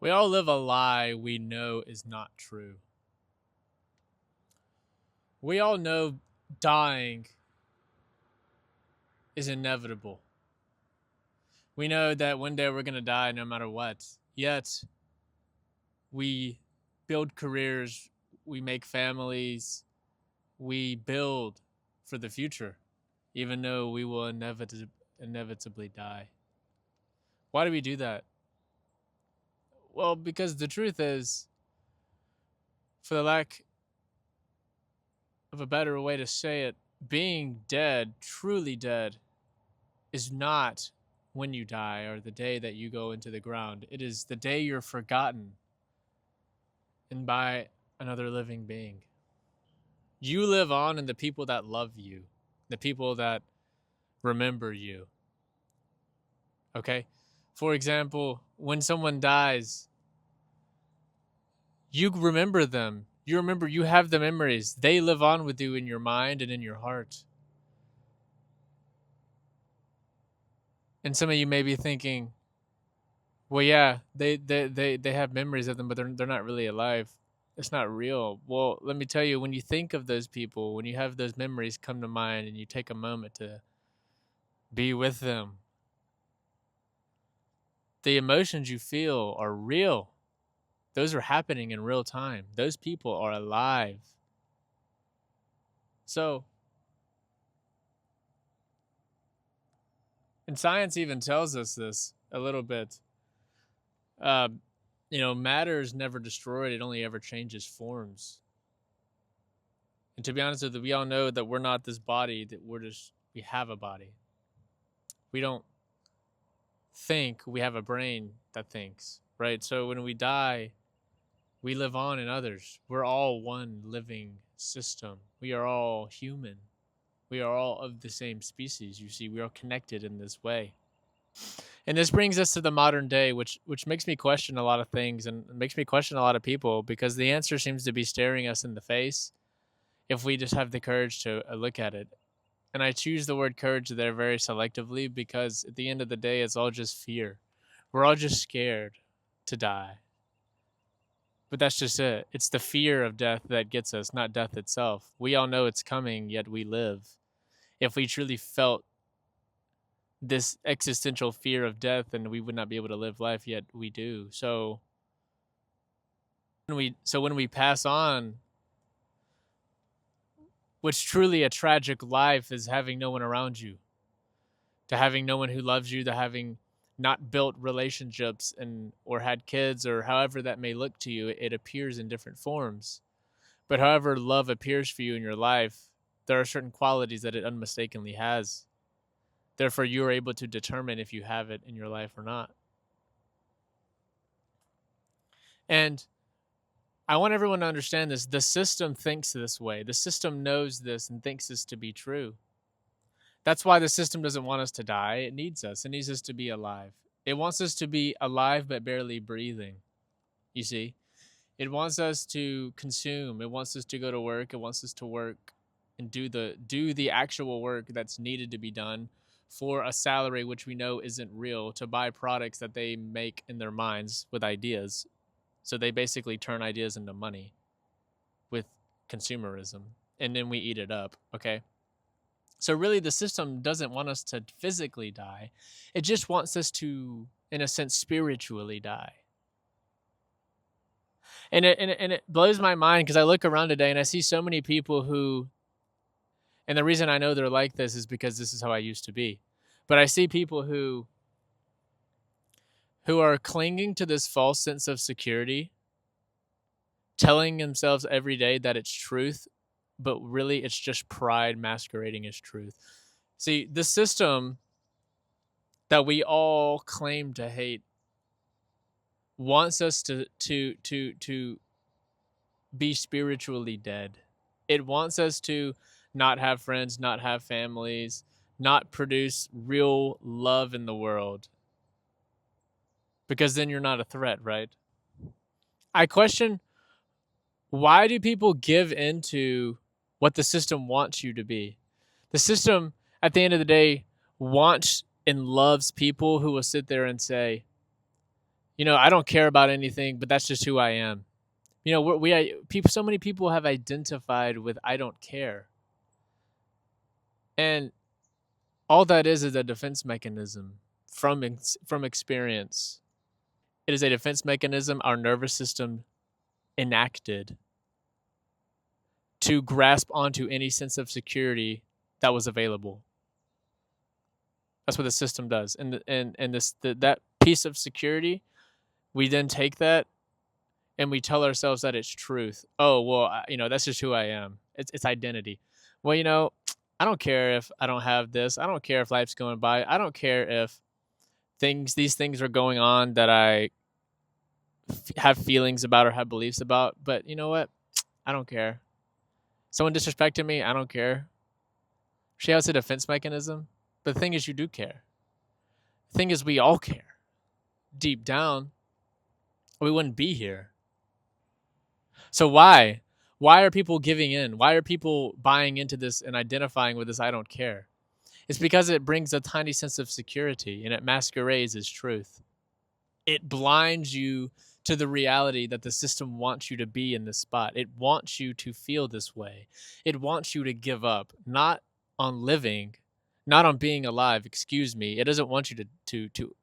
We all live a lie we know is not true. We all know dying is inevitable. We know that one day we're going to die no matter what. Yet, we build careers, we make families, we build for the future, even though we will inevitably die. Why do we do that? Well, because the truth is, for the lack of a better way to say it, being dead, truly dead, is not when you die or the day that you go into the ground. It is the day you're forgotten and by another living being. You live on in the people that love you, the people that remember you. Okay? For example, when someone dies, you remember them. You remember, you have the memories. They live on with you in your mind and in your heart. And some of you may be thinking, well, yeah, they have memories of them, but they're not really alive. It's not real. Well, let me tell you, when you think of those people, when you have those memories come to mind and you take a moment to be with them, the emotions you feel are real. Those are happening in real time. Those people are alive. So, and science even tells us this a little bit. Uh, matter is never destroyed, it only ever changes forms. And to be honest with you, we all know that we're not this body, that we have a body. We don't think, we have a brain that thinks, right? So when we die, we live on in others. We're all one living system. We are all human. We are all of the same species. You see, we are connected in this way. And this brings us to the modern day, which makes me question a lot of things and makes me question a lot of people, because the answer seems to be staring us in the face if we just have the courage to look at it. And I choose the word courage there very selectively, because at the end of the day, it's all just fear. We're all just scared to die. But that's just it. It's the fear of death that gets us, not death itself. We all know it's coming, yet we live. If we truly felt this existential fear of death, then we would not be able to live life, yet we do. So when we pass on, what's truly a tragic life is having no one around you, to having no one who loves you, to having not built relationships and or had kids, or however that may look to you. It appears in different forms. But however love appears for you in your life, there are certain qualities that it unmistakably has. Therefore, you are able to determine if you have it in your life or not. And I want everyone to understand this. The system thinks this way. The system knows this and thinks this to be true. That's why the system doesn't want us to die. It needs us. It needs us to be alive. It wants us to be alive but barely breathing. You see? It wants us to consume. It wants us to go to work. It wants us to work and do the actual work that's needed to be done for a salary which we know isn't real, to buy products that they make in their minds with ideas. So they basically turn ideas into money with consumerism, and then we eat it up, okay? So really the system doesn't want us to physically die. It just wants us to, in a sense, spiritually die. And it blows my mind, because I look around today and I see so many people who, and the reason I know they're like this is because this is how I used to be. But I see people who are clinging to this false sense of security, telling themselves every day that it's truth, but really it's just pride masquerading as truth. See, the system that we all claim to hate wants us to be spiritually dead. It wants us to not have friends, not have families, not produce real love in the world, because then you're not a threat, right? I question, why do people give into what the system wants you to be? The system, at the end of the day, wants and loves people who will sit there and say, I don't care about anything, but that's just who I am. People. So many people have identified with "I don't care," and all that is a defense mechanism from experience. It is a defense mechanism our nervous system enacted to grasp onto any sense of security that was available. That's what the system does, and that piece of security, we then take that and we tell ourselves that it's truth. Oh well, that's just who I am. It's identity. Well, I don't care if I don't have this. I don't care if life's going by. I don't care if these things are going on that I have feelings about or have beliefs about. But you know what? I don't care. Someone disrespected me. I don't care. See how it's a defense mechanism? But the thing is, you do care. The thing is, we all care. Deep down, we wouldn't be here. So why? Why are people giving in? Why are people buying into this and identifying with this "I don't care"? It's because it brings a tiny sense of security and it masquerades as truth. It blinds you to the reality that the system wants you to be in this spot. It wants you to feel this way. It wants you to give up, not on living, not on being alive. Excuse me. It doesn't want you to.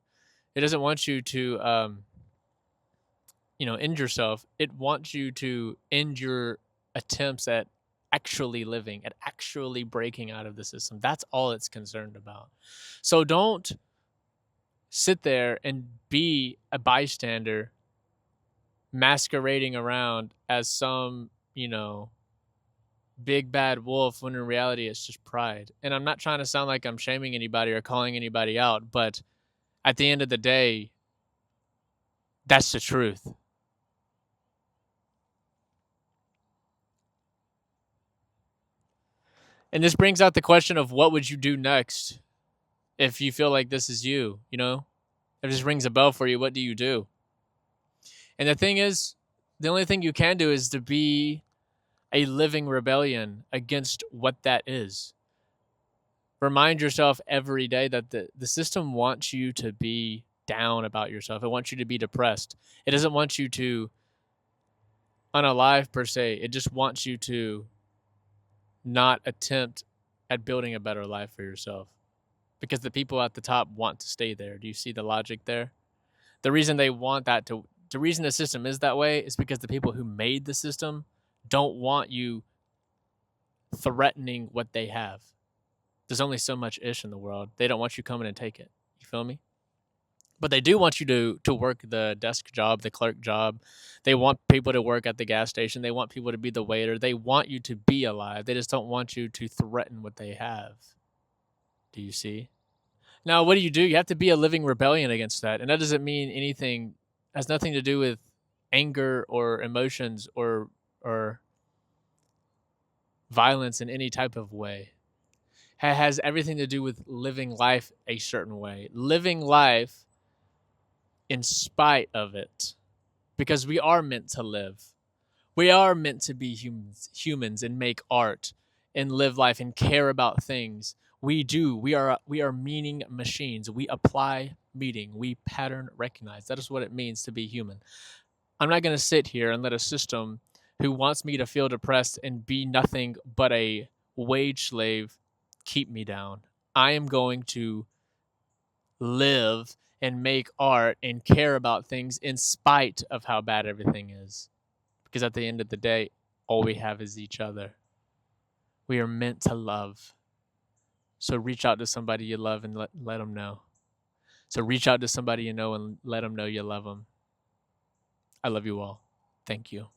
It doesn't want you to end yourself. It wants you to end your attempts at actually living, at actually breaking out of the system. That's all it's concerned about. So don't sit there and be a bystander masquerading around as some, big bad wolf when in reality it's just pride. And I'm not trying to sound like I'm shaming anybody or calling anybody out, but at the end of the day, that's the truth. And this brings out the question of what would you do next if you feel like this is you, If this rings a bell for you, what do you do? And the thing is, the only thing you can do is to be a living rebellion against what that is. Remind yourself every day that the system wants you to be down about yourself. It wants you to be depressed. It doesn't want you to unalive per se. It just wants you to not attempt at building a better life for yourself. Because the people at the top want to stay there. Do you see the logic there? The reason they want that the reason the system is that way is because the people who made the system don't want you threatening what they have. There's only so much ish in the world. They don't want you coming and take it. You feel me? But they do want you to work the desk job, the clerk job. They want people to work at the gas station. They want people to be the waiter. They want you to be alive. They just don't want you to threaten what they have. Do you see? Now, what do? You have to be a living rebellion against that. And that doesn't mean anything, has nothing to do with anger or emotions or violence in any type of way. It has everything to do with living life a certain way. Living life in spite of it. Because we are meant to live. We are meant to be humans and make art and live life and care about things. We do. We are meaning machines. We apply meaning. We pattern recognize. That is what it means to be human. I'm not going to sit here and let a system who wants me to feel depressed and be nothing but a wage slave keep me down. I am going to live and make art and care about things in spite of how bad everything is. Because at the end of the day, all we have is each other. We are meant to love. So reach out to somebody you love and let them know. So reach out to somebody you know and let them know you love them. I love you all. Thank you.